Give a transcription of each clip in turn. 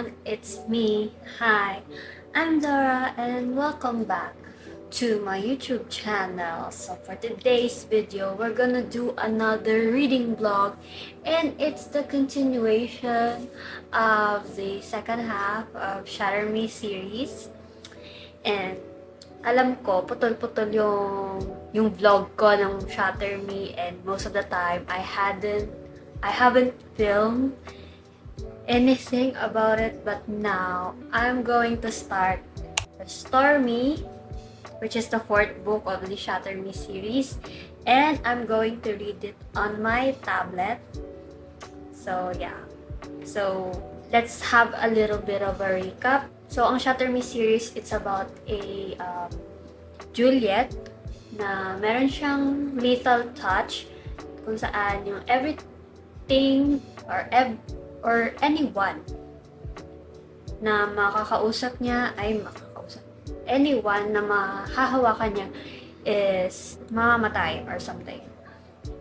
everyone, it's me. Hi, I'm Dara and welcome back to my YouTube channel. So for today's video, we're gonna do another reading vlog and it's the continuation of the second half of Shatter Me series. And alam ko, putol-putol yung vlog ko ng Shatter Me and most of the time I haven't filmed anything about it, but now I'm going to start Restore Me, which is the fourth book of the Shatter Me series, and I'm going to read it on my tablet. So yeah, so let's have a little bit of a recap. So ang Shatter Me series, it's about a Juliet na meron siyang lethal touch kung saan yung everything or anyone na makakausap niya ay makakausap. Anyone na mahahawakan niya is mamamatay or something.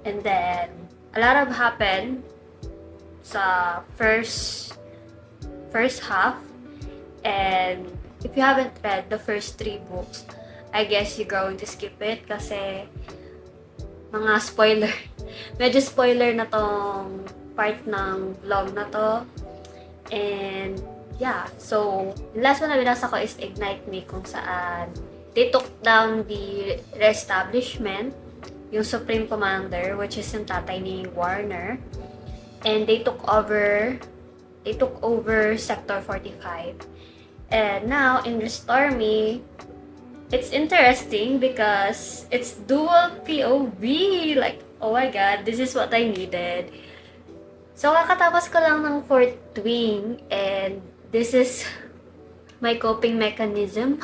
And then, a lot of happened sa first half. And if you haven't read the first 3 books, I guess you're going to skip it kasi mga spoiler. Medyo spoiler na tong part ng vlog na to. And yeah, so the last one na binasa ko is Ignite Me, kung saan they took down the reestablishment, yung Supreme Commander, which is yung tatay ni Warner, and they took over Sector 45. And now in Restore Me, it's interesting because it's dual POV. Like, oh my god, this is what I needed. So, kakatapos ko lang ng 4th wing, and this is my coping mechanism.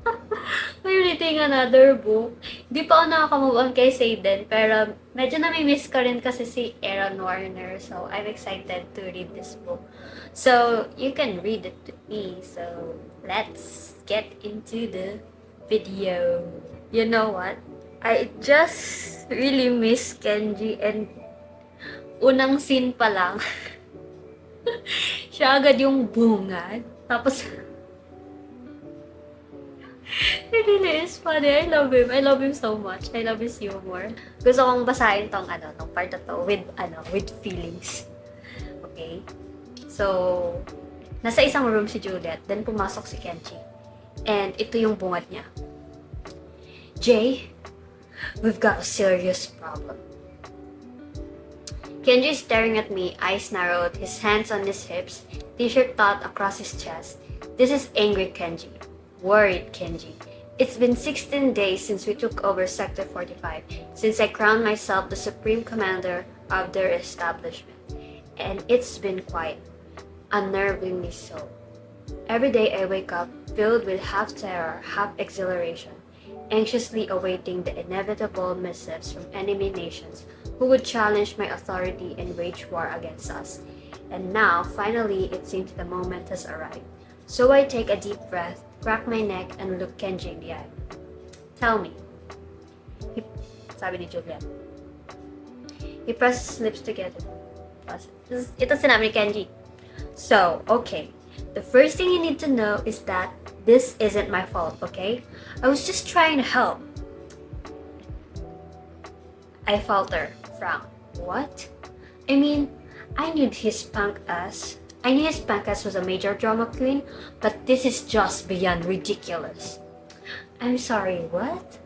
I'm reading another book. Hindi pa ako nakaka-move on kay Sayden, pero medyo nami-miss ko rin kasi si Aaron Warner. So, I'm excited to read this book. So, you can read it with me. So, let's get into the video. You know what? I just really miss Kenji, and unang scene pa lang, siya agad yung bungad. Tapos, it really is funny. I love him. I love him so much. I love his humor. Gusto kong basahin tong part na to with feelings. Okay? So, nasa isang room si Juliet, then pumasok si Kenji. And ito yung bungad niya. Jay, we've got a serious problem. Kenji is staring at me, eyes narrowed, his hands on his hips, t-shirt tucked across his chest. This is angry Kenji. Worried Kenji. It's been 16 days since we took over Sector 45, since I crowned myself the Supreme Commander of their establishment. And it's been quiet, unnervingly so. Every day I wake up filled with half terror, half exhilaration, anxiously awaiting the inevitable missives from enemy nations who would challenge my authority and wage war against us. And now, finally, it seems the moment has arrived. So I take a deep breath, crack my neck, and look Kenji in the eye. Tell me. Sabi ni Juliet. He presses his lips together. Ito sinabi ni Kenji. So, okay. The first thing you need to know is that this isn't my fault, okay? I was just trying to help. I falter, frown. What? I mean, I knew his punk ass was a major drama queen, but this is just beyond ridiculous. I'm sorry, what?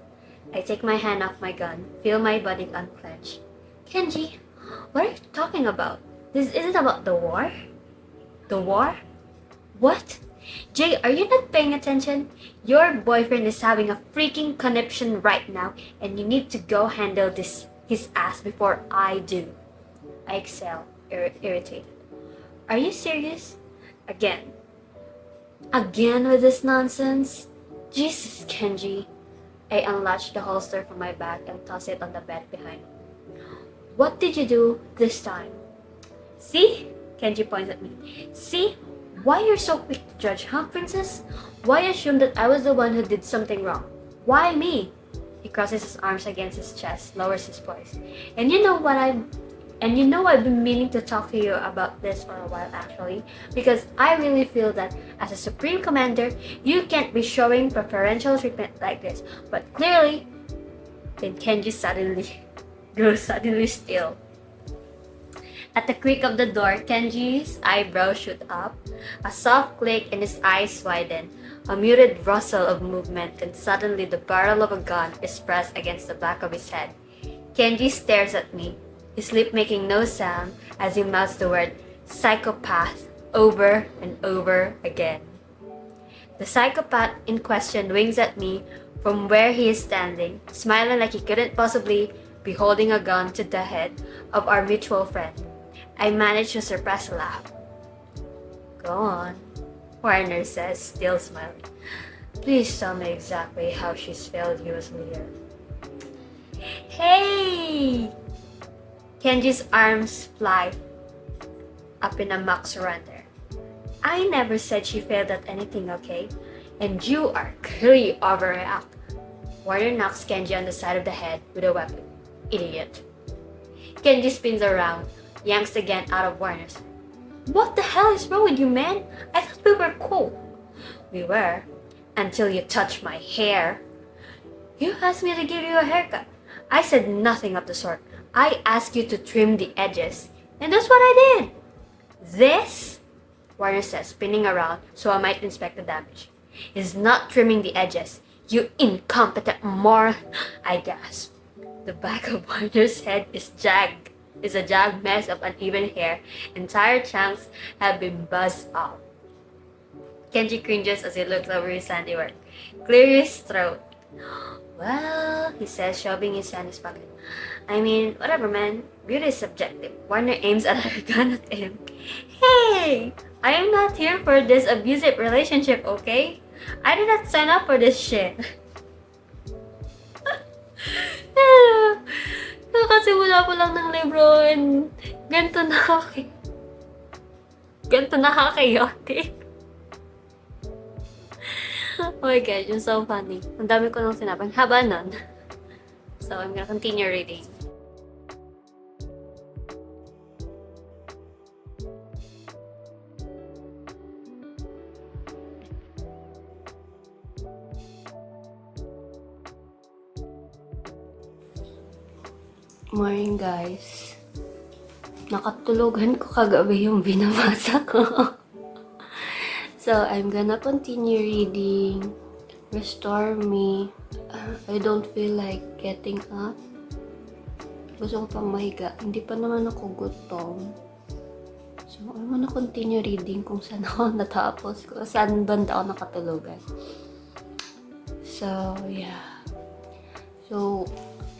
I take my hand off my gun, feel my body unclench. Kenji, what are you talking about? This isn't about the war? The war? What? Jay, are you not paying attention? Your boyfriend is having a freaking conniption right now, and you need to go handle his ass before I do. I exhale, irritated. Are you serious? Again with this nonsense? Jesus, Kenji. I unlatch the holster from my back and toss it on the bed behind me. What did you do this time? See? Kenji points at me. See? Why you're so quick to judge, huh, princess? Why assume that I was the one who did something wrong? Why me? He crosses his arms against his chest, lowers his voice. And you know And you know, I've been meaning to talk to you about this for a while actually, because I really feel that as a Supreme Commander, you can't be showing preferential treatment like this. But clearly, then Kenji suddenly grew suddenly still. At the creak of the door, Kenji's eyebrows shoot up, a soft click and his eyes widen, a muted rustle of movement, and suddenly the barrel of a gun is pressed against the back of his head. Kenji stares at me, his lip making no sound as he mouths the word psychopath over and over again. The psychopath in question winks at me from where he is standing, smiling like he couldn't possibly be holding a gun to the head of our mutual friend. I manage to suppress a laugh. Go on, Warner says, still smiling. Please tell me exactly how she's failed you as leader. Hey! Kenji's arms fly up in a mock surrender. I never said she failed at anything, okay? And you are clearly overreact. Warner knocks Kenji on the side of the head with a weapon. Idiot. Kenji spins around, yanks the gun out of Warner's. What the hell is wrong with you, man? I thought we were cool. We were, until you touched my hair. You asked me to give you a haircut. I said nothing of the sort. I asked you to trim the edges, and that's what I did. This, Warner says, spinning around so I might inspect the damage, is not trimming the edges. You incompetent moron, I gasp. The back of Warner's head is a jagged mess of uneven hair. Entire chunks have been buzzed off. Kenji cringes as he looks over his handiwork, clears his throat. Well, he says, shoving his hand in his pocket. I mean, whatever, man. Beauty is subjective. Warner aims another gun at him. Hey! I am not here for this abusive relationship, okay? I did not sign up for this shit. Nakasimula po lang ng libro and ganito nakaka-chaotic. Oh my god, you're so funny. Ang dami ko nang sinabing haba nun. So I'm gonna continue reading. Morning guys. Nakatulugan ko kagabi yung binabasa ko. So I'm gonna continue reading Restore Me. I don't feel like getting up. Gusto ko pang mahiga. Hindi pa naman ako gutom. So I'm gonna continue reading kung saan ako natapos. Kung saan banda ako nakatulugan. So yeah. So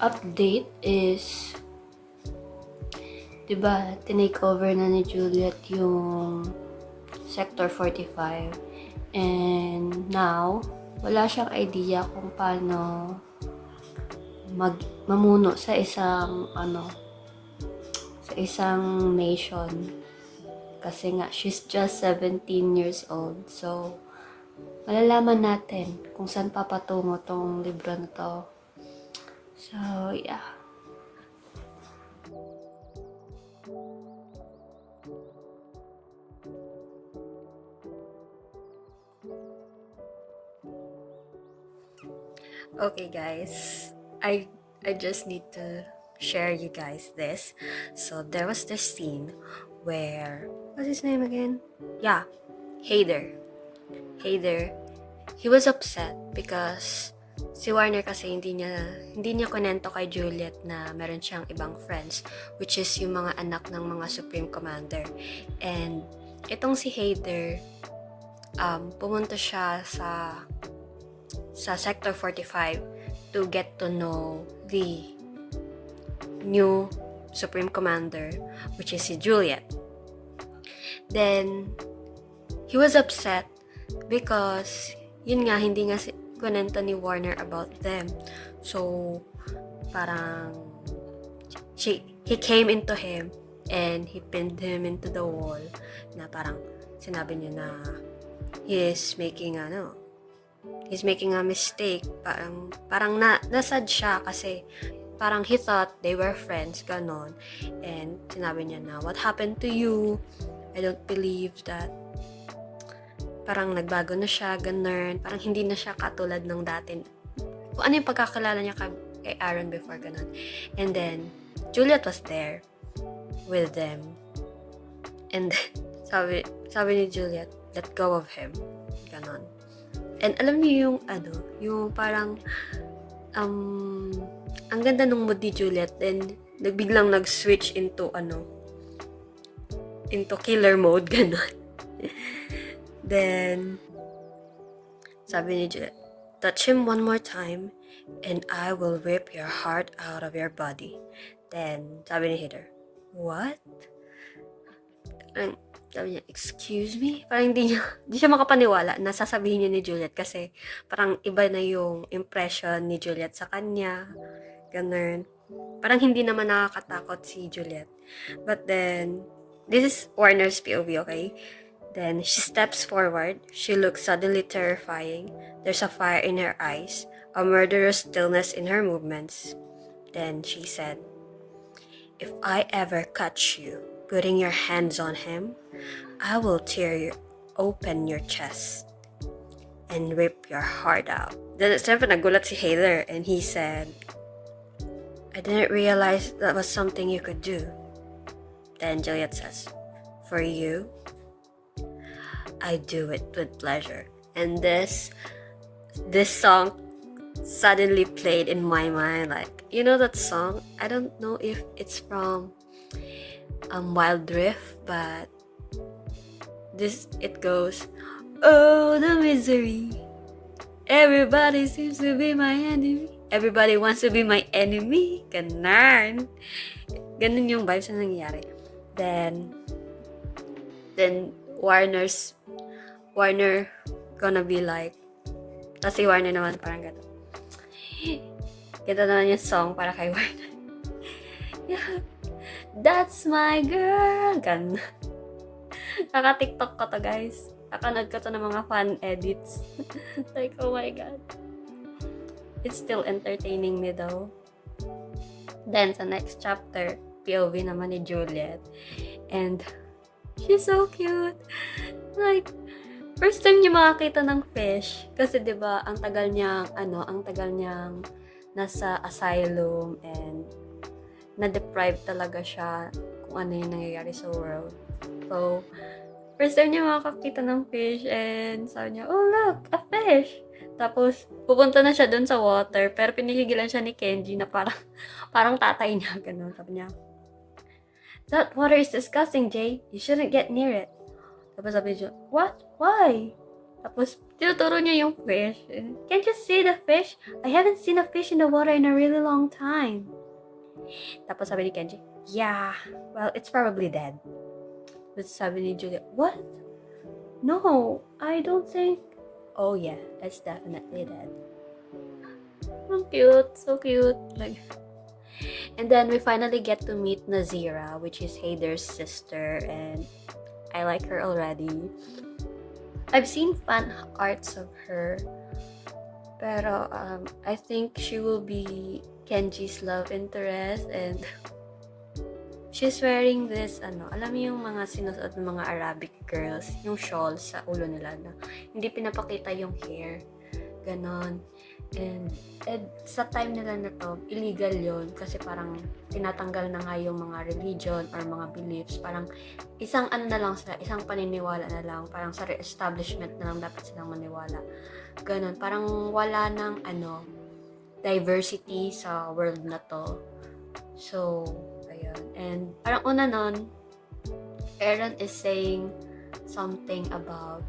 update is, diba, tinake over na ni Juliet yung Sector 45 and now wala siyang idea kung paano mamuno sa isang sa isang nation kasi nga she's just 17 years old. So malalaman natin kung saan papatungo tong libro na to. So, yeah. Okay, guys. I just need to share you guys this. So, there was this scene where, what's his name again? Yeah, Hader. He was upset because si Warner kasi hindi niya kunento kay Juliet na meron siyang ibang friends, which is yung mga anak ng mga Supreme Commander. And itong si Hader, pumunta siya sa Sector 45 to get to know the new Supreme Commander, which is si Juliet. Then he was upset because yun nga, hindi nga kunento ni Warner about them. So, parang he came into him and he pinned him into the wall na parang sinabi niya na he's making a mistake. Parang nasad siya kasi parang he thought they were friends, ganon. And sinabi niya na, what happened to you? I don't believe that. Parang nagbago na siya, ganon. Parang hindi na siya katulad ng dati. Kung ano yung pagkakilala niya kay Aaron before, ganon. And then, Juliet was there with them. And sabi ni Juliet, let go of him. Ganon. And alam niyo yung parang, ang ganda nung mood ni Juliet, then biglang nag-switch into killer mode, ganon. Then, sabi ni Juliet, touch him one more time, and I will rip your heart out of your body. Then, sabi ni Heather, what? Sabi niya, excuse me? Parang hindi siya makapaniwala na sasabihin niya ni Juliet kasi parang iba na yung impression ni Juliet sa kanya. Ganun. Parang hindi naman nakakatakot si Juliet. But then, this is Warner's POV, okay? Then, she steps forward. She looks suddenly terrifying. There's a fire in her eyes, a murderous stillness in her movements. Then, she said, if I ever catch you putting your hands on him, I will tear open your chest and rip your heart out. Then, siyempre, nagulat si Heather and he said, I didn't realize that was something you could do. Then Juliet says, for you, I do it with pleasure. And this song suddenly played in my mind. Like, you know that song? I don't know if it's from Wild Rift, but it goes, oh, the misery. Everybody seems to be my enemy. Everybody wants to be my enemy. Ganun yung vibes na nangyayari. Then Warner gonna be like, tapos si Warner naman parang gato. Ganda naman yung song para kay Warner. Yeah, that's my girl. Ganun. Naka-TikTok ko to, guys. Nakanood ko to ng mga fan edits. Like, oh my God. It's still entertaining me though. Then, sa next chapter, POV naman ni Juliet. And, she's so cute. Like, first time niya makakita ng fish. Kasi, diba, ang tagal niyang nasa asylum and na-deprive talaga siya kung ano yung nangyayari sa world. So, first time niya makakita ng fish and sabi niya, oh look, a fish! Tapos, pupunta na siya dun sa water, pero pinigilan siya ni Kenji na parang tatay niya, gano'n. Sabi niya, that water is disgusting, Jay. You shouldn't get near it. Tapos sabi niya, what? Why? Tapos, tinuturo niya yung fish. Can't you see the fish? I haven't seen a fish in the water in a really long time. Tapos sabi ni Kenji, yeah, well, it's probably dead. Tapos sabi ni Julia, what? No, I don't think. Oh yeah, it's definitely dead. So cute, so cute. Like, and then we finally get to meet Nazira, which is Heather's sister, and I like her already. I've seen fan arts of her, pero I think she will be Kenji's love interest, and she's wearing this, alam mo yung mga sinusuot ng mga Arabic girls, yung shawl sa ulo nila na hindi pinapakita yung hair. Ganon. And sa time nila na to, illegal yon kasi parang tinatanggal na nga yung mga religion or mga beliefs. Parang isang na lang sila, isang paniniwala na lang. Parang sa re-establishment na lang dapat silang maniwala. Ganon. Parang wala ng diversity sa world na to. So, and parang una nun, Aaron is saying something about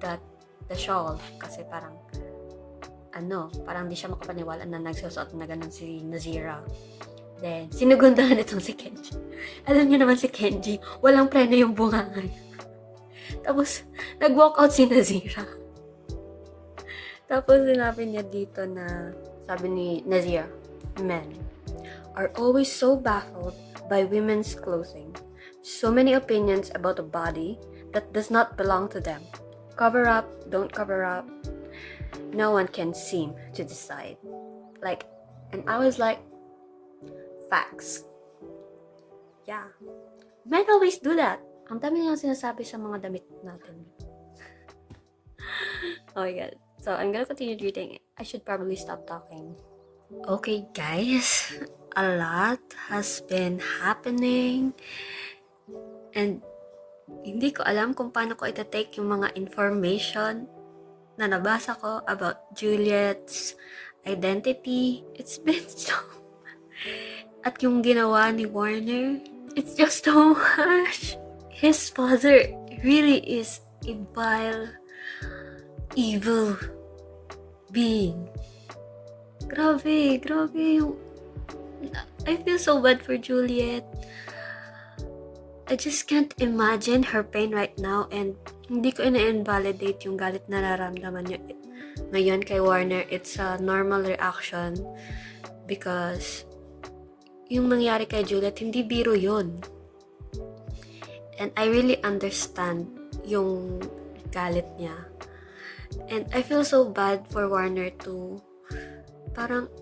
the shawl kasi parang di siya makapaniwala na nagsusuot na ganun si Nazira. Then, sinugundahan itong si Kenji. Alam niyo naman si Kenji, walang preno yung bunganga niya. Tapos, nag-walk out si Nazira. Tapos, sinabi niya dito na, sabi ni Nazira, men are always so baffled by women's clothing. So many opinions about a body that does not belong to them. Cover up, don't cover up. No one can seem to decide. Like, And I was like, facts. Yeah. Men always do that. Ang dami nilang sinasabi sa mga damit natin. Oh my god. So I'm gonna continue reading. I should probably stop talking. Okay guys, a lot has been happening and hindi ko alam kung paano ko itatake yung mga information na nabasa ko about Juliet's identity. It's been so... At yung ginawa ni Warner, it's just so much. His father really is a vile, evil being. Grabe yung... I feel so bad for Juliet. I just can't imagine her pain right now and hindi ko ina-invalidate yung galit na nararamdaman niya ngayon kay Warner. It's a normal reaction because yung nangyari kay Juliet, hindi biro yun. And I really understand yung galit niya. And I feel so bad for Warner too. Parang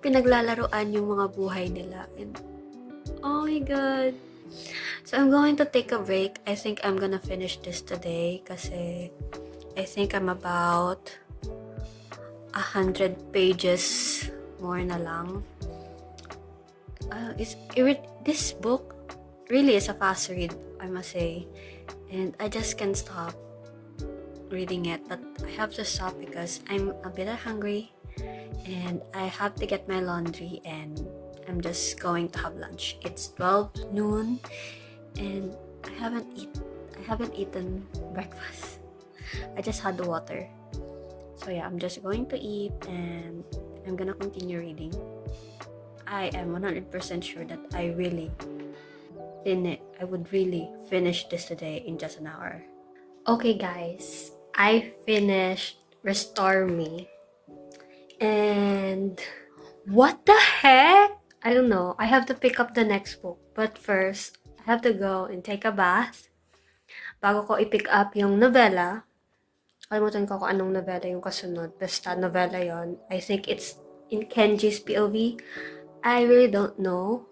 pinaglalaroan yung mga buhay nila. And oh my god. So I'm going to take a break. I think I'm gonna finish this today kasi I think I'm about 100 pages more na lang. This book really is a fast read, I must say. And I just can't stop reading it. But I have to stop because I'm a bit hungry. And I have to get my laundry and I'm just going to have lunch. It's 12 noon and I haven't eaten breakfast. I just had the water. So yeah, I'm just going to eat and I'm gonna continue reading. I am 100% sure that I would really finish this today in just an hour. Okay guys, I finished Restore Me. And what the heck? I don't know. I have to pick up the next book. But first, I have to go and take a bath bago ko i-pick up yung novela. Kalimutan ko kung anong novela yung kasunod. Basta novela yon. I think it's in Kenji's POV. I really don't know.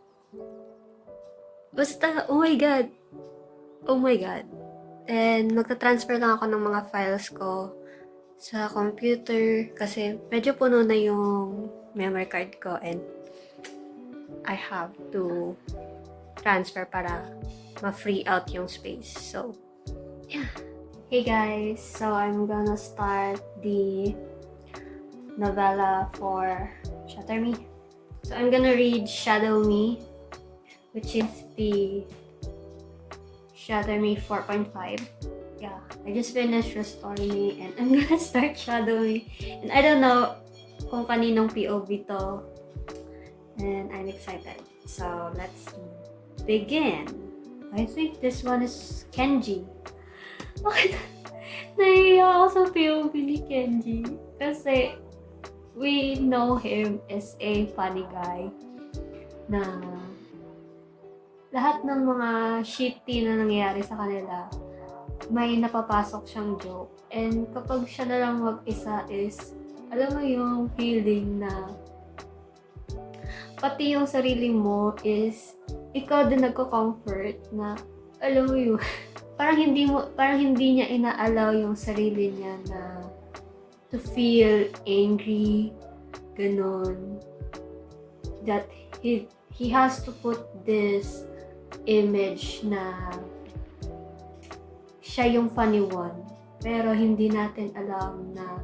Basta, oh my god. Oh my god. And magta-transfer lang ako ng mga files ko sa computer kasi medyo puno na yung memory card ko and I have to transfer para ma-free out yung space. So, yeah. Hey guys, so I'm gonna start the novella for Shatter Me. So I'm gonna read Shadow Me, which is the Shatter Me 4.5. Yeah, I just finished Restore Me and I'm gonna start Shadow Me. And I don't know kung kaninong POV to. And I'm excited. So let's begin. I think this one is Kenji. Bakit nahihiya ako sa POV ni Kenji? Kasi we know him as a funny guy na lahat ng mga shitty na nangyayari sa kanila may napapasok siyang joke. And kapag siya na lang mag-isa is, alam mo yung feeling na pati yung sarili mo is ikaw din nagko-comfort na, alam mo yun, parang hindi niya inaalaw yung sarili niya na to feel angry, ganon. That he has to put this image na siya yung funny one. Pero hindi natin alam na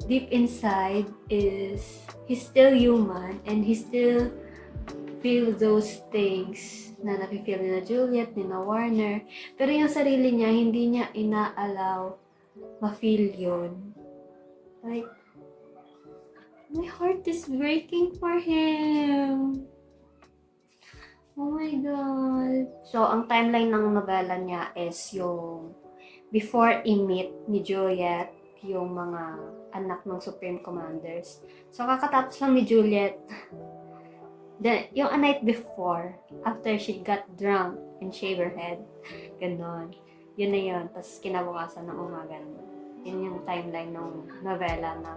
deep inside is he's still human and he still feel those things na napifeel ni na Juliet, ni na Warner. Pero yung sarili niya, hindi niya inaalaw ma-feel yun. Like, my heart is breaking for him. Oh my God. So, ang timeline ng novela niya is yung before i-meet ni Juliet yung mga anak ng Supreme Commanders. So, kakatapos lang ni Juliet yung a night before, after she got drunk and shave her head. Ganon. Yun na yun. Tapos kinabukasan ng umaga. Yun yung timeline ng novela na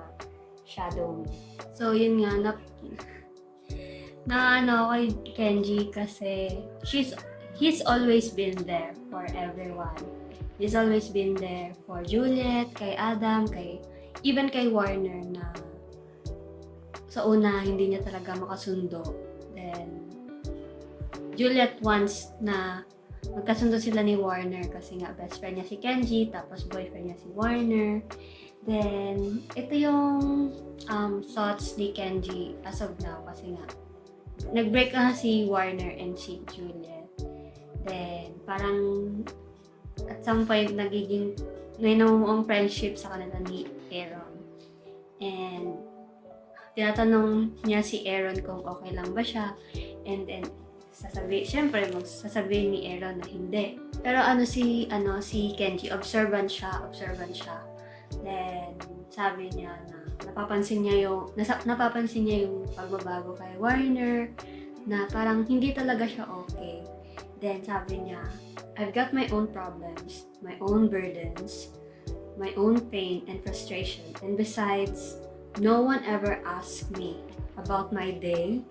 Shadow Me. So yun nga, na ano kay Kenji kasi he's always been there for everyone. He's always been there for Juliet, kay Adam, even kay Warner na sa una hindi niya talaga makasundo. Then Juliet wants na magkasundo sila ni Warner kasi nga best friend niya si Kenji, tapos boyfriend niya si Warner. Then ito yung thoughts ni Kenji as of now kasi nga nag-break na si Warner and si Juliet. Then, parang at some point, may namumuong friendship sa kanila ni Aaron. And, tinatanong niya si Aaron kung okay lang ba siya. And then, syempre, magsasabihin ni Aaron na hindi. Pero si Kenji, observant siya. Then, sabi niya na napapansin niya yung pagbabago kay Warner na parang hindi talaga siya okay. Then sabi niya, I've got my own problems, my own burdens, my own pain and frustration. And besides, no one ever asks me about my day.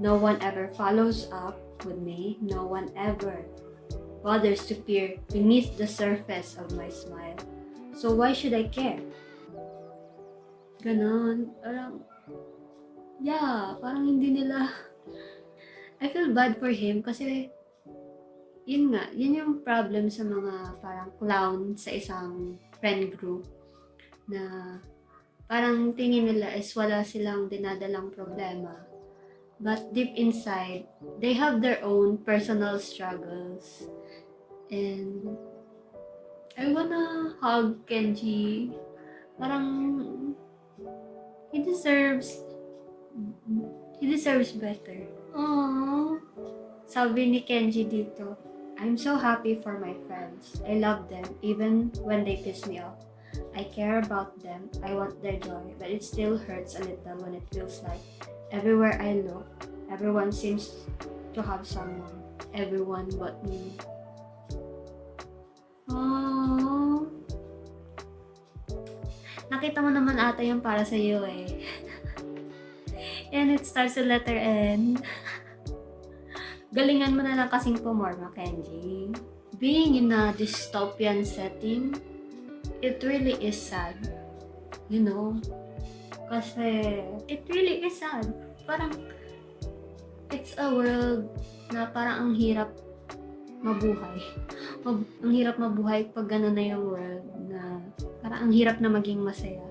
No one ever follows up with me. No one ever bothers to peer beneath the surface of my smile. So why should I care? Ganon. Parang hindi nila... I feel bad for him kasi yun yung problem sa mga parang clown sa isang friend group na parang tingin nila is wala silang dinadalang problema. But deep inside, they have their own personal struggles. And I wanna hug Kenji. Parang he deserves better. Aww. Sabi ni Kenji dito, I'm so happy for my friends. I love them even when they piss me off. I care about them. I want their joy, but it still hurts a little when it feels like everywhere I look, everyone seems to have someone. Everyone but me. Aww. Nakita mo naman ata yung para sa iyo eh. And it starts with letter N. Galingan mo na lang kasing pumorma, Kenji. Being in a dystopian setting, it really is sad. You know? Kasi, it really is sad. Parang, it's a world na parang ang hirap mabuhay. Ang hirap mabuhay pag gano'n na yung world na parang ang hirap na maging masaya.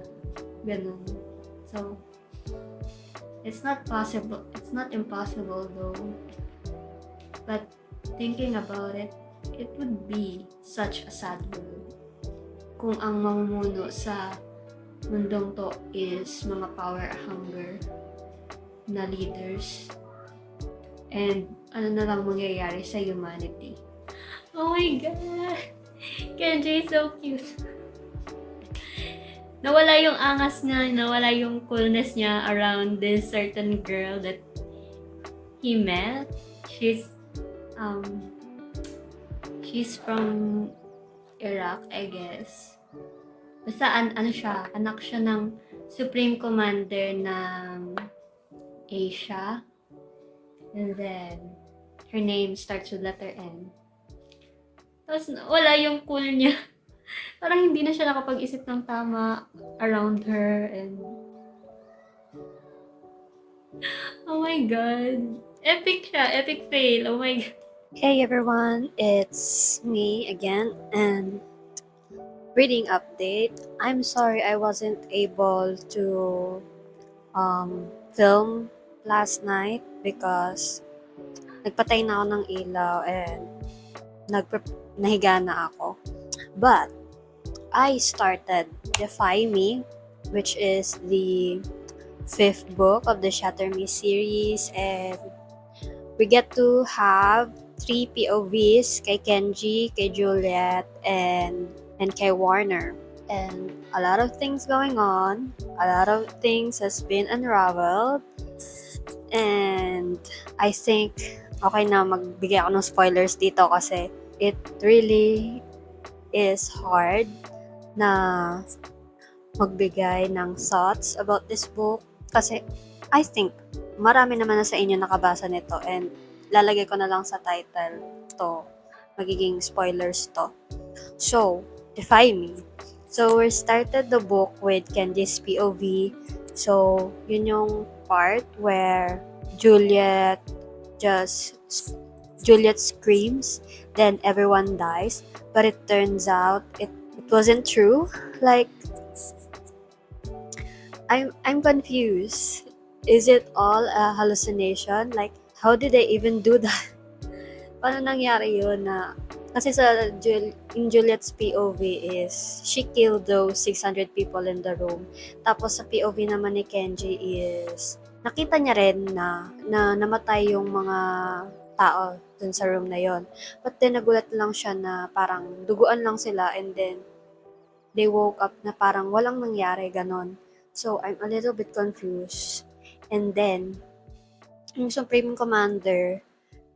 Ganun. So, it's not possible. It's not impossible though. But thinking about it, it would be such a sad world kung ang mamumuno sa mundong to is mga power hunger na leaders. And ano na lang mangyayari sa humanity. Oh my God! Kenji is so cute. Nawala yung angas niya, nawala yung coolness niya around this certain girl that he met. She's from Iraq, I guess. Basta anak siya ng Supreme Commander ng Asia. And then, her name starts with letter N. Tapos, wala yung cool niya. Parang hindi na siya nakapag-isip ng tama around her and... Oh my God. Epic siya. Epic fail. Oh my God. Hey everyone, it's me again and reading update. I'm sorry I wasn't able to film last night because nagpatay na ako ng ilaw and nahiga na ako. But I started Defy Me, which is the 5th book of the Shatter Me series, and we get to have 3 POVs kay Kenji, kay Juliet, and kay Warner. And a lot of things going on. A lot of things has been unraveled. And I think okay na magbigay ako ng spoilers dito kasi it really is hard na magbigay ng thoughts about this book kasi I think marami naman na sa inyo nakabasa nito and lalagay ko na lang sa title to, magiging spoilers to. So, if I may. So, we started the book with Kenji's POV. So, yun yung part where Juliet screams, then everyone dies. But it turns out it wasn't true. Like, I'm confused. Is it all a hallucination? Like, how did they even do that? Paano nangyari yun na kasi in Juliet's POV is she killed those 600 people in the room. Tapos sa POV naman ni Kenji is nakita niya rin na namatay yung mga tao dun sa room na yon. But then nagulat lang siya na parang duguan lang sila and then they woke up na parang walang nangyari, ganon. So, I'm a little bit confused. And then, yung Supreme Commander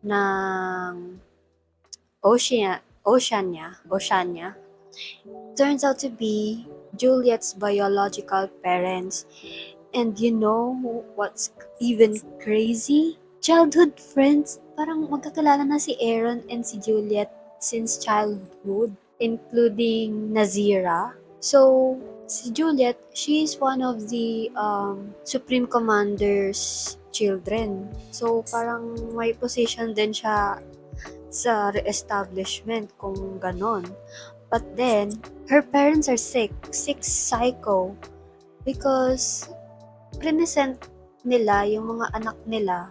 ng Oceania turns out to be Juliet's biological parents. And you know what's even crazy? Childhood friends. Parang magkakilala na si Aaron and si Juliet since childhood, including Nazira. So, si Juliet, she is one of the Supreme Commander's children. So, parang may position din siya sa re-establishment kung ganon. But then, her parents are sick psycho, because present nila yung mga anak nila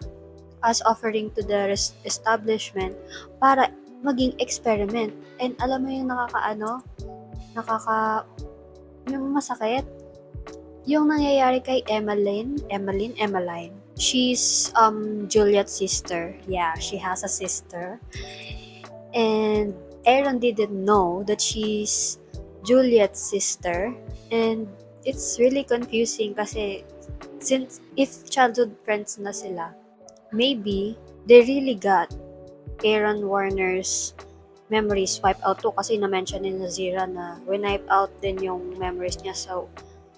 as offering to the establishment para maging experiment. And alam mo yung yung masakit, yung nangyayari kay Emmeline. She's Juliet's sister. Yeah, she has a sister. And Aaron didn't know that she's Juliet's sister. And it's really confusing kasi since if childhood friends na sila, maybe they really got Aaron Warner's memories wiped out too, kasi na-mention ni Nazira na wipe out din yung memories niya, so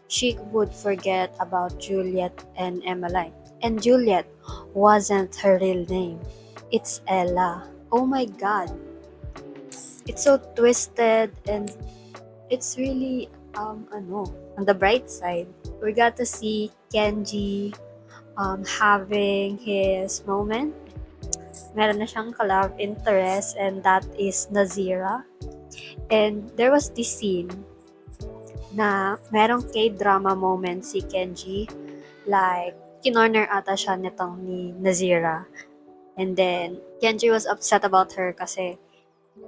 she would forget about Juliet and Emmeline. And Juliet wasn't her real name. It's Ella. Oh my god. It's so twisted and it's really on the bright side. We got to see Kenji having his moment. Meron na siyang ka-love interest and that is Nazira. And there was this scene na merong K-drama moment si Kenji. Like, kinorner ata siya nitong ni Nazira. And then, Kenji was upset about her kasi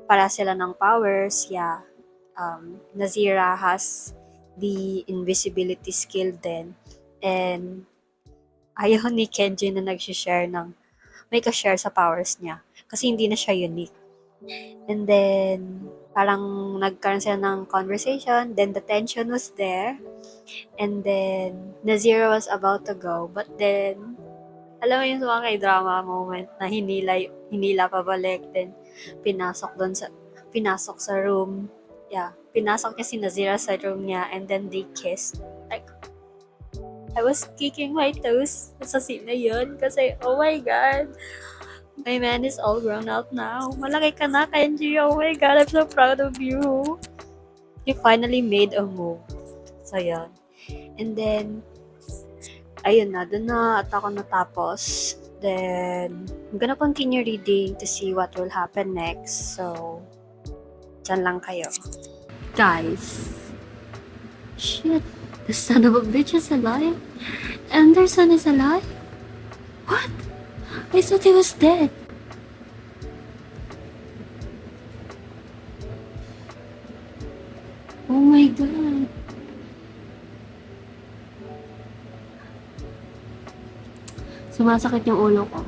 para sila ng powers. Yeah, Nazira has the invisibility skill din. And ayaw ni Kenji na nag-share ng may ka-share sa powers niya kasi hindi na siya unique. And then, parang nagkaroon sila ng conversation, then the tension was there, and then Nazira was about to go, but then alam mo yung mga kay-drama moment na hinila pabalik, then pinasok sa room. Yeah, pinasok niya si Nazira sa room niya and then they kissed. Like, I was kicking my toes sa scene na yun kasi, oh my god, my man is all grown up now. Malaki ka na, Kenji. Oh my god, I'm so proud of you. You finally made a move. So, yun. And then, ayun na, dun na at ako natapos. Then, I'm gonna continue reading to see what will happen next. So, dyan lang kayo. Guys, shit, the son of a bitch is alive? Anderson is alive? What? I thought he was dead. Oh my god. Sumasakit yung ulo ko.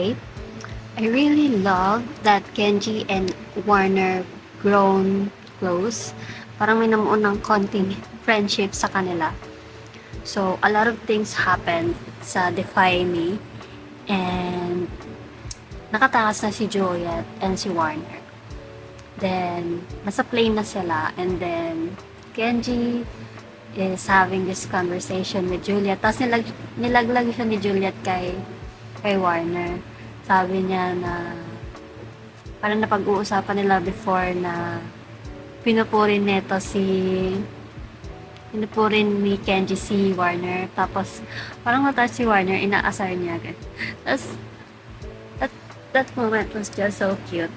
today. I really love that Kenji and Warner grown close. Parang may namuon ng konting friendship sa kanila. So, a lot of things happened sa Defy Me. And nakatakas na si Juliet and si Warner. Then, nasa plane na sila. And then, Kenji is having this conversation with Juliet. Tapos nilaglag siya ni Juliet kay Warner. Sabi niya na parang napag-uusapan nila before na pinupurin ni Kenji si Warner. Tapos parang mataas si Warner, inaasar niya agad. Tapos that moment was just so cute.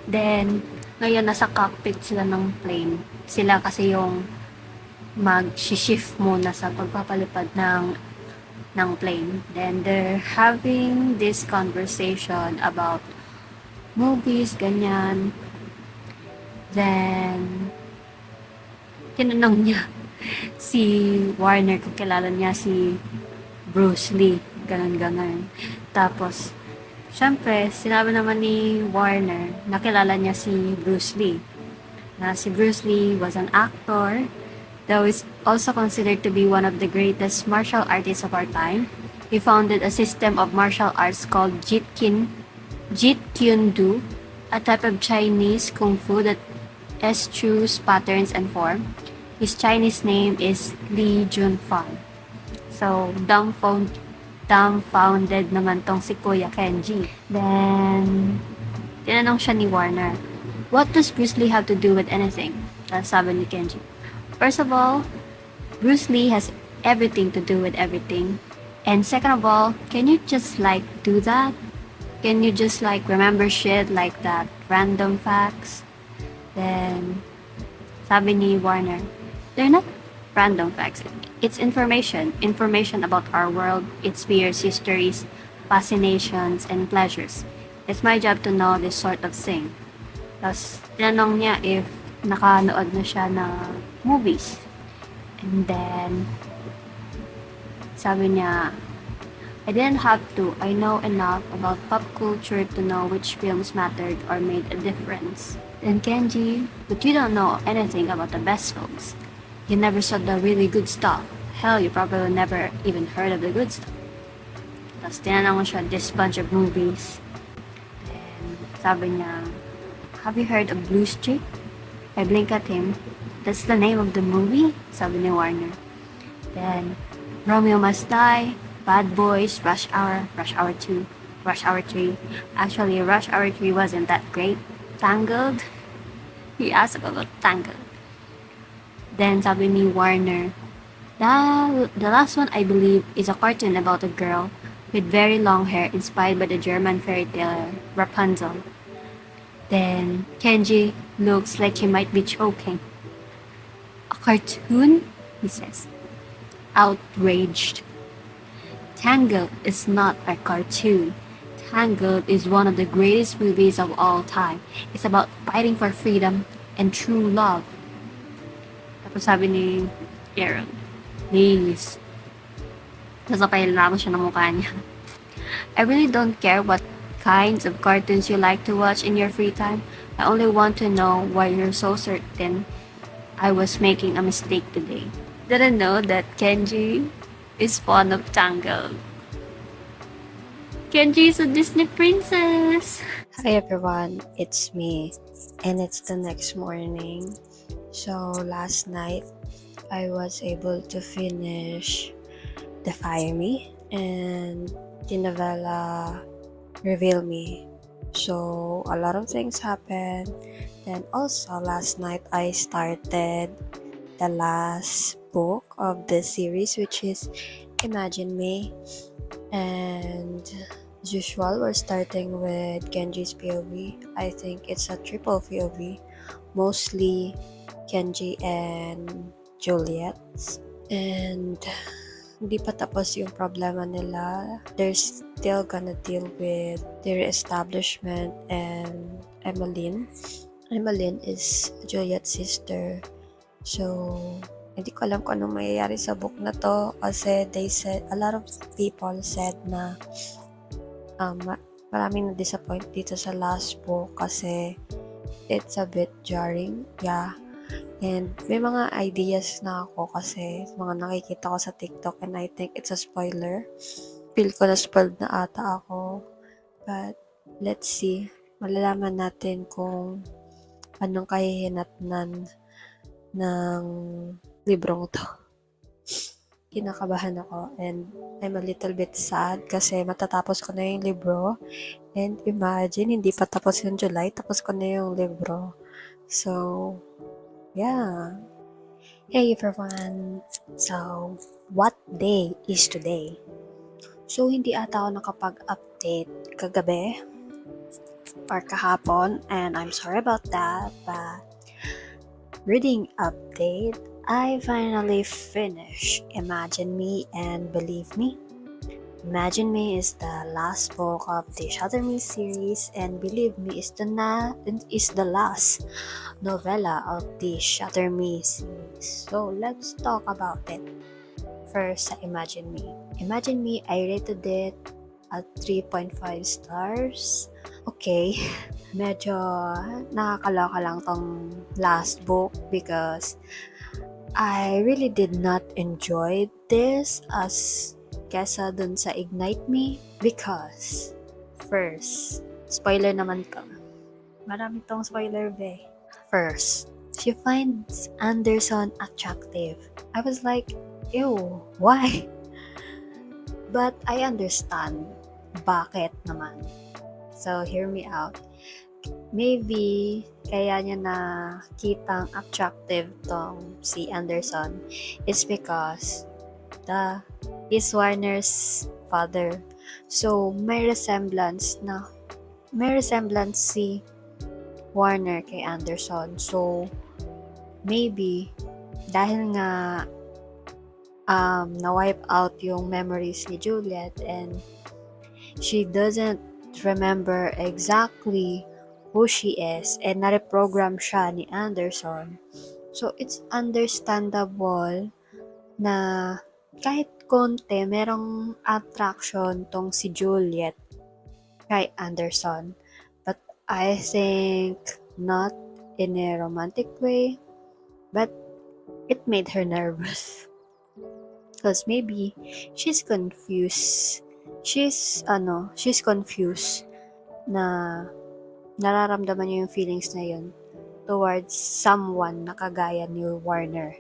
Then ngayon nasa cockpit sila ng plane. Sila kasi yung mag-shift muna sa pagpapalipad ng plane. Then they're having this conversation about movies, ganyan. Then tinanong niya si Warner kung kilala niya si Bruce Lee, ganon. Tapos syempre sinabi naman ni Warner na kilala niya si Bruce Lee, na si Bruce Lee was an actor that was also considered to be one of the greatest martial artists of our time. He founded a system of martial arts called Jeet Kune Do, a type of Chinese kung fu that eschews patterns and form. His Chinese name is Li Junfan. So, dumbfounded naman tong si Kuya Kenji. Then, tinanong siya ni Warner, what does Bruce Lee have to do with anything? Sabi ni Kenji, first of all, Bruce Lee has everything to do with everything. And second of all, can you just do that? Can you just remember shit like that? Random facts? Then, sabi ni Warner, they're not random facts. It's information. Information about our world, its fears, histories, fascinations, and pleasures. It's my job to know this sort of thing. Tapos, tinanong niya if nakanood na siya ng movies. And then, sabi niya, I didn't have to. I know enough about pop culture to know which films mattered or made a difference. Then Kenji, but you don't know anything about the best films. You never saw the really good stuff. Hell, you probably never even heard of the good stuff. Tapos tinanong mo siya this bunch of movies. Then, sabi niya, have you heard of Blue Street? I blink at him. That's the name of the movie? Sabi ni Warner. Then, Romeo Must Die, Bad Boys, Rush Hour 2, Rush Hour 3. Actually, Rush Hour 3 wasn't that great. Tangled? He asked about Tangled. Then, sabi ni Warner, the last one I believe is a cartoon about a girl with very long hair inspired by the German fairy tale Rapunzel. Then, Kenji looks like he might be choking. A cartoon? He says, outraged. Tangled is not a cartoon. Tangled is one of the greatest movies of all time. It's about fighting for freedom and true love. Tapos sabi ni Aaron, please. Nasapay lang siya ng mukha niya. I really don't care what kinds of cartoons you like to watch in your free time. I only want to know why you're so certain I was making a mistake today. Didn't know that Kenji is fond of Tangled. Kenji is a Disney princess. Hi everyone, it's me, and it's the next morning. So last night, I was able to finish Defy Me and the novella Reveal Me. So a lot of things happened. Then also last night, I started the last book of the series, which is Imagine Me. And as usual, we're starting with Kenji's POV. I think it's a triple POV, mostly Kenji and Juliet's. And hindi pa tapos yung problema nila. They're still gonna deal with their establishment and Emmeline. Emmeline is Juliet's sister. So, hindi ko alam kung anong mayayari sa book na to kasi they said, a lot of people said na maraming na-disappoint dito sa last book kasi it's a bit jarring. Yeah. And may mga ideas na ako kasi mga nakikita ko sa TikTok and I think it's a spoiler. Feel ko na spoiled na ata ako. But let's see. Malalaman natin kung anong kahihinatnan ng librong to. Kinakabahan ako and I'm a little bit sad kasi matatapos ko na yung libro. And imagine, hindi pa tapos yung July, tapos ko na yung libro. So, yeah. Hey everyone! So, what day is today? So, hindi ata ako nakapag-update kagabi or kahapon and I'm sorry about that, but reading update, I finally finished Imagine Me and Believe Me. Imagine Me is the last book of the Shatter Me series and Believe Me is the last novella of the Shatter Me series. So let's talk about it. First, sa Imagine Me. Imagine Me, I rated it at 3.5 stars. Okay, medyo nakakaloka lang tong last book because I really did not enjoy this as kesa dun sa Ignite Me because first, spoiler naman to. Marami tong spoiler be. First, she finds Anderson attractive. I was like, ew, why? But I understand bakit naman. So, hear me out. Maybe, kaya niya na kitang attractive tong si Anderson is because is Warner's father. So, may resemblance si Warner kay Anderson. So, maybe, dahil nga na-wipe out yung memories ni Juliet and she doesn't remember exactly who she is and na-reprogram siya ni Anderson. So, it's understandable na kahit konti, merong attraction tong si Juliet kay Anderson. But I think not in a romantic way, but it made her nervous. Because maybe she's confused. She's confused na nararamdaman niya yung feelings na yun towards someone na kagaya ni Warner.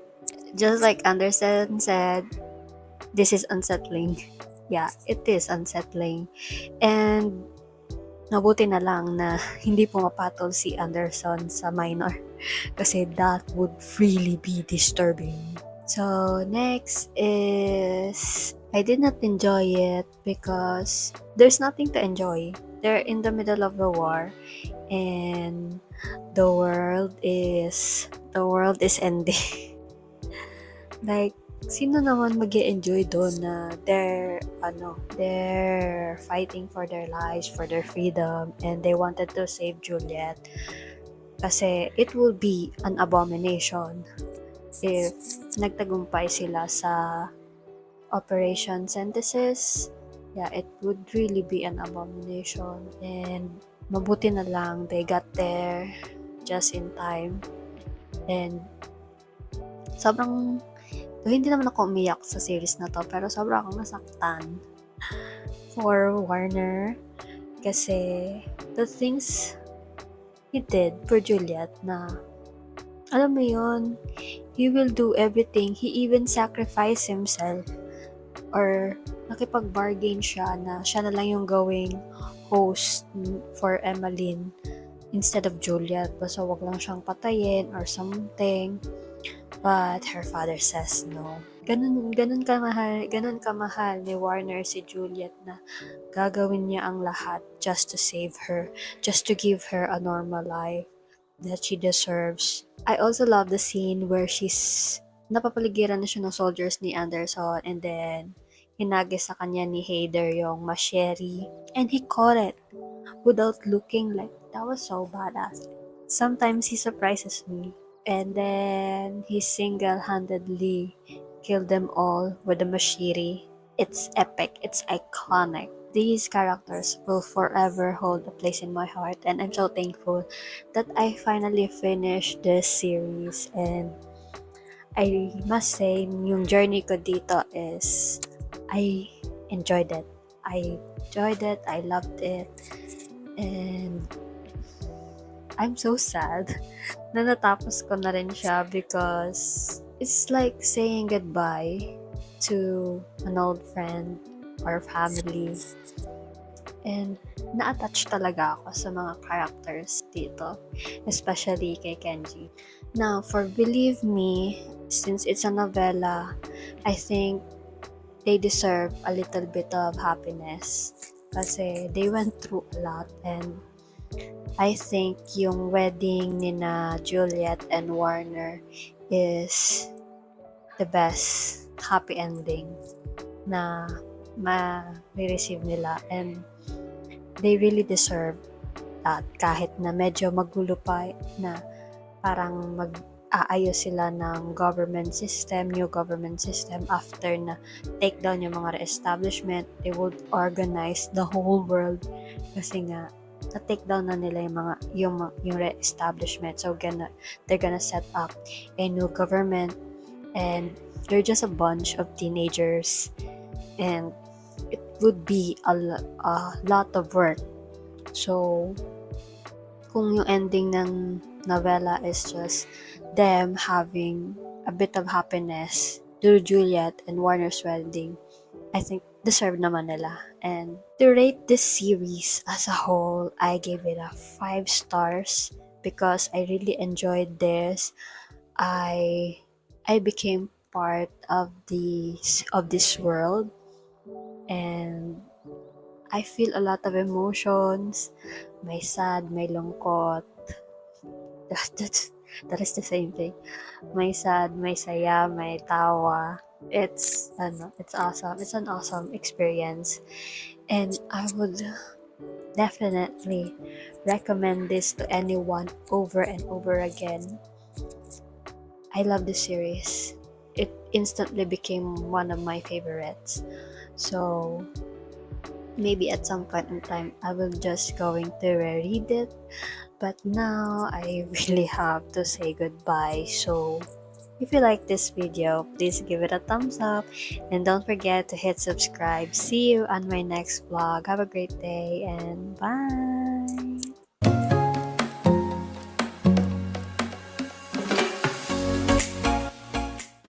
Just like Anderson said, this is unsettling. Yeah, it is unsettling. And nabuti na lang na hindi pumapatol si Anderson sa minor kasi that would really be disturbing. So, next is I did not enjoy it because there's nothing to enjoy. They're in the middle of the war and the world is ending. Like, sino naman mag-e-enjoy doon na they're fighting for their lives, for their freedom, and they wanted to save Juliet. Kasi it will be an abomination if nagtagumpay sila sa Operation Synthesis. Yeah, it would really be an abomination. And mabuti na lang they got there just in time. And hindi naman ako umiyak sa series na to, pero sobrang akong nasaktan for Warner kasi the things he did for Juliet na alam mo yun, he will do everything. He even sacrificed himself or nakipag-bargain siya na siya na lang yung going host for Emmeline instead of Juliet. Basta wag lang siyang patayin or something. But her father says no. Ganun kamahal ni Warner si Juliet na gagawin niya ang lahat just to save her, just to give her a normal life that she deserves. I also love the scene where napapaligiran na siya ng soldiers ni Anderson and then hinagi sa kanya ni Hader yung machete and he caught it without looking. Like, that was so badass. Sometimes he surprises me. And then he single-handedly killed them all with a machete. It's epic. It's iconic. these characters will forever hold a place in my heart, and I'm so thankful that I finally finished this series. And I must say, yung journey ko dito is I enjoyed it. I enjoyed it, I loved it, and I'm so sad na natapos ko na rin siya because it's like saying goodbye to an old friend or family. And na-attach talaga ako sa mga characters dito, especially kay Kenji. Now, for Believe Me, since it's a novella, I think they deserve a little bit of happiness kasi they went through a lot, and I think yung wedding ni na Juliet and Warner is the best happy ending na ma-receive nila, and they really deserve that kahit na medyo magulo pa na parang mag-aayos sila ng new government system after na take down yung mga re-establishment. They would organize the whole world kasi nga na-take down na nila yung re-establishment. So they're gonna set up a new government, and they're just a bunch of teenagers, and it would be a lot of work. So kung yung ending ng novella is just them having a bit of happiness through Juliet and Warner's wedding, I think deserve naman nila. And to rate this series as a whole, I gave it a 5 stars because I really enjoyed this. I became part of this world, and I feel a lot of emotions. May sad, may lungkot. That is the same thing. May sad, may saya, may tawa. It's awesome. It's an awesome experience, and I would definitely recommend this to anyone over and over again. I love this series. It instantly became one of my favorites. So maybe at some point in time I will just going to reread it, but now I really have to say goodbye. So if you like this video, please give it a thumbs up, and don't forget to hit subscribe. See you on my next vlog. Have a great day, and bye.